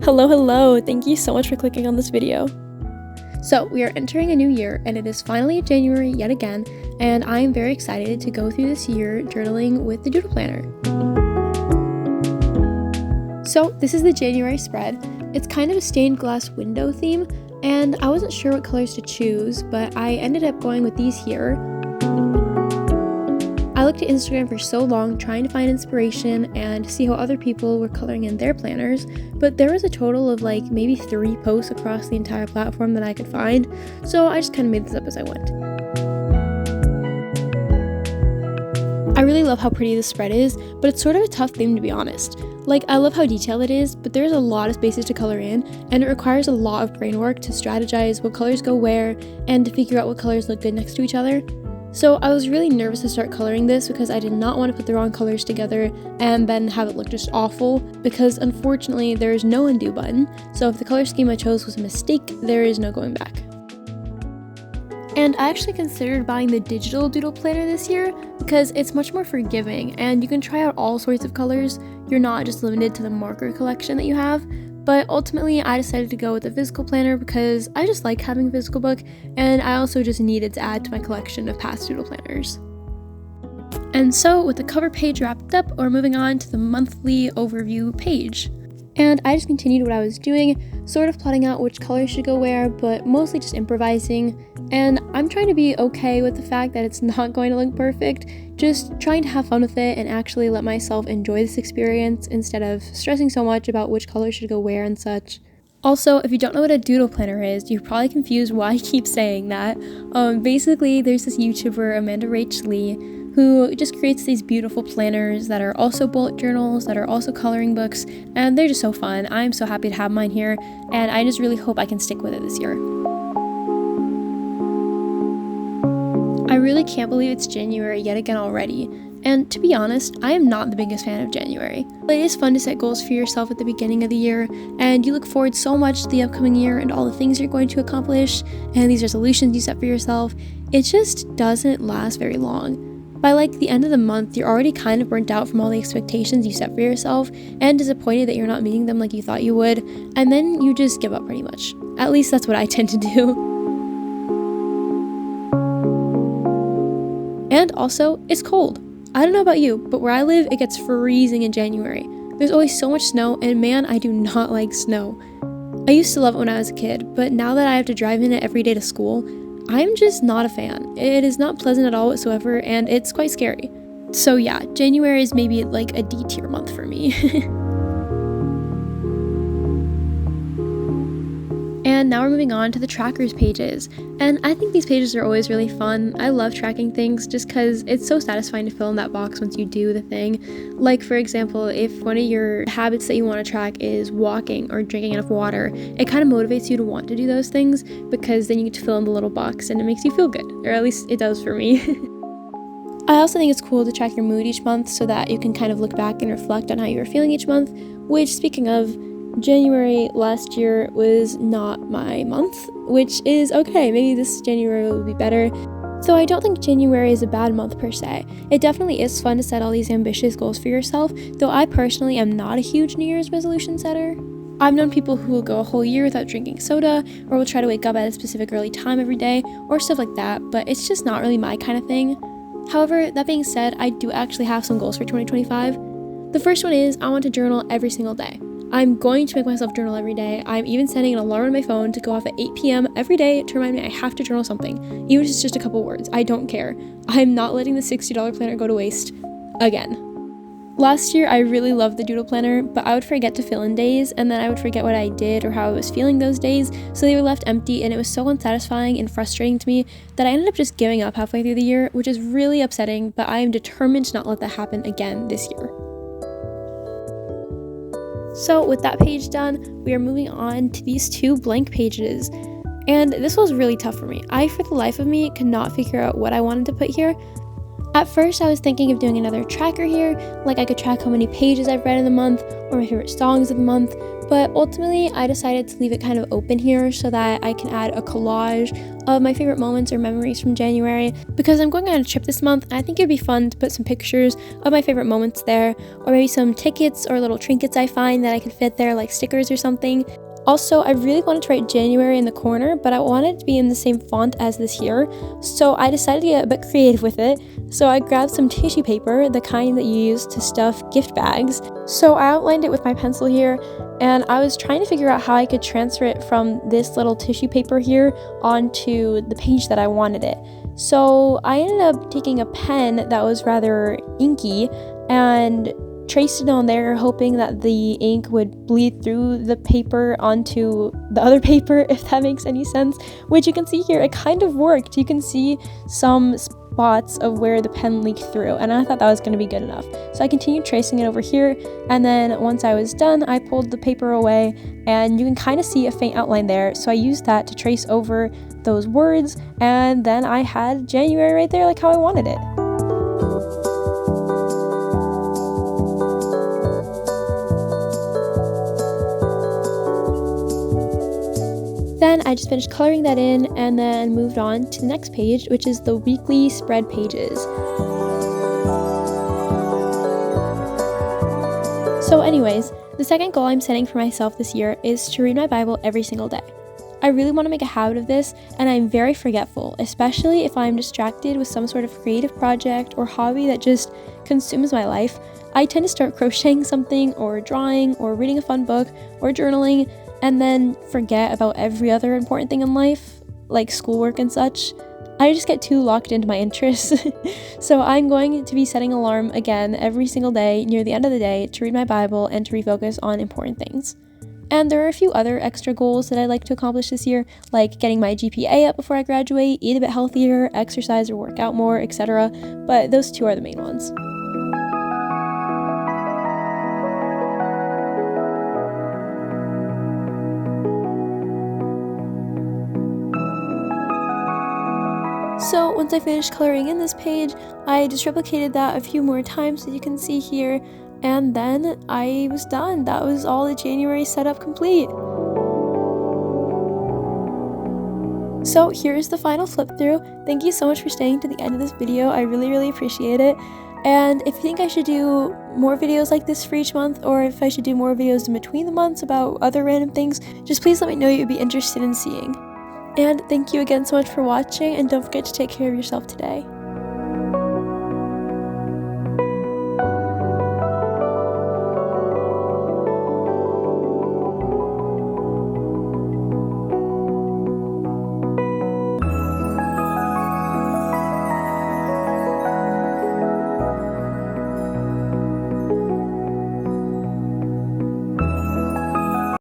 Hello, thank you so much for clicking on this video. So we are entering a new year and it is finally January yet again, and I am very excited to go through this year journaling with the Doodle Planner. So this is the January spread. It's kind of a stained glass window theme, and I wasn't sure what colors to choose, but I ended up going with these here. I looked at Instagram for so long trying to find inspiration and see how other people were coloring in their planners, but there was a total of maybe 3 posts across the entire platform that I could find, so I just kind of made this up as I went. I really love how pretty this spread is, but it's sort of a tough theme to be honest. I love how detailed it is, but there's a lot of spaces to color in, and it requires a lot of brain work to strategize what colors go where and to figure out what colors look good next to each other. So I was really nervous to start coloring this because I did not want to put the wrong colors together and then have it look just awful, because unfortunately there is no undo button, so if the color scheme I chose was a mistake, there is no going back. And I actually considered buying the digital Doodle Planner this year because it's much more forgiving and you can try out all sorts of colors. You're not just limited to the marker collection that you have. But ultimately, I decided to go with the physical planner because I just like having a physical book, and I also just needed to add to my collection of past Doodle Planners. And so, with the cover page wrapped up, we're moving on to the monthly overview page. And I just continued what I was doing, sort of plotting out which colors should go where, but mostly just improvising. And I'm trying to be okay with the fact that it's not going to look perfect, just trying to have fun with it and actually let myself enjoy this experience instead of stressing so much about which colors should go where and such. Also, if you don't know what a doodle planner is, you're probably confused why I keep saying that. Basically, there's this YouTuber, Amanda Rach Lee, who just creates these beautiful planners that are also bullet journals, that are also coloring books, and they're just so fun. I'm so happy to have mine here, and I just really hope I can stick with it this year. I really can't believe it's January yet again already, and to be honest, I am not the biggest fan of January. But it is fun to set goals for yourself at the beginning of the year, and you look forward so much to the upcoming year and all the things you're going to accomplish, and these resolutions you set for yourself. It just doesn't last very long. By the end of the month, you're already kind of burnt out from all the expectations you set for yourself and disappointed that you're not meeting them like you thought you would, and then you just give up pretty much. At least that's what I tend to do. And also, it's cold. I don't know about you, but where I live, it gets freezing in January. There's always so much snow, and man, I do not like snow. I used to love it when I was a kid, but now that I have to drive in it every day to school, I'm just not a fan. It is not pleasant at all whatsoever, and it's quite scary. So yeah, January is maybe a D tier month for me. And now we're moving on to the trackers pages, and I think these pages are always really fun. I love tracking things just because it's so satisfying to fill in that box once you do the thing. For example, if one of your habits that you want to track is walking or drinking enough water, it kind of motivates you to want to do those things because then you get to fill in the little box and it makes you feel good, or at least it does for me. I also think it's cool to track your mood each month so that you can kind of look back and reflect on how you were feeling each month, which, speaking of, January last year was not my month, which is okay. Maybe this January will be better. So I don't think January is a bad month per se. It definitely is fun to set all these ambitious goals for yourself, though I personally am not a huge New Year's resolution setter. I've known people who will go a whole year without drinking soda, or will try to wake up at a specific early time every day, or stuff like that, but it's just not really my kind of thing. However, that being said, I do actually have some goals for 2025. The first one is I want to journal every single day. I'm going to make myself journal every day. I'm even setting an alarm on my phone to go off at 8 p.m. every day to remind me I have to journal something, even if it's just a couple words. I don't care. I'm not letting the $60 planner go to waste again. Last year, I really loved the Doodle Planner, but I would forget to fill in days, and then I would forget what I did or how I was feeling those days, so they were left empty, and it was so unsatisfying and frustrating to me that I ended up just giving up halfway through the year, which is really upsetting, but I am determined to not let that happen again this year. So with that page done, we are moving on to these 2 blank pages, and this was really tough for me. I, for the life of me, could not figure out what I wanted to put here. At first, I was thinking of doing another tracker here, I could track how many pages I've read in the month, or my favorite songs of the month, But ultimately, I decided to leave it kind of open here so that I can add a collage of my favorite moments or memories from January, because I'm going on a trip this month and I think it'd be fun to put some pictures of my favorite moments there, or maybe some tickets or little trinkets I find that I could fit there, like stickers or something. Also, I really wanted to write January in the corner, but I wanted it to be in the same font as this here, so I decided to get a bit creative with it. So I grabbed some tissue paper, the kind that you use to stuff gift bags. So I outlined it with my pencil here, and I was trying to figure out how I could transfer it from this little tissue paper here onto the page that I wanted it. So I ended up taking a pen that was rather inky and traced it on there, hoping that the ink would bleed through the paper onto the other paper, if that makes any sense, which you can see here, it kind of worked. You can see some spots of where the pen leaked through, and I thought that was going to be good enough. So I continued tracing it over here, and then once I was done, I pulled the paper away, and you can kind of see a faint outline there, so I used that to trace over those words, and then I had January right there like how I wanted it. Then I just finished coloring that in and then moved on to the next page, which is the weekly spread pages. So anyways, the second goal I'm setting for myself this year is to read my Bible every single day. I really want to make a habit of this, and I'm very forgetful, especially if I'm distracted with some sort of creative project or hobby that just consumes my life. I tend to start crocheting something or drawing or reading a fun book or journaling, and then forget about every other important thing in life, like schoolwork and such. I just get too locked into my interests. So I'm going to be setting an alarm again every single day near the end of the day to read my Bible and to refocus on important things. And there are a few other extra goals that I'd like to accomplish this year, like getting my GPA up before I graduate, eat a bit healthier, exercise or work out more, etc. But those two are the main ones. So once I finished coloring in this page, I just replicated that a few more times, as you can see here, and then I was done. That was all the January setup complete. So here's the final flip through. Thank you so much for staying to the end of this video. I really appreciate it. And if you think I should do more videos like this for each month, or if I should do more videos in between the months about other random things, just please let me know you'd be interested in seeing. And thank you again so much for watching, and don't forget to take care of yourself today.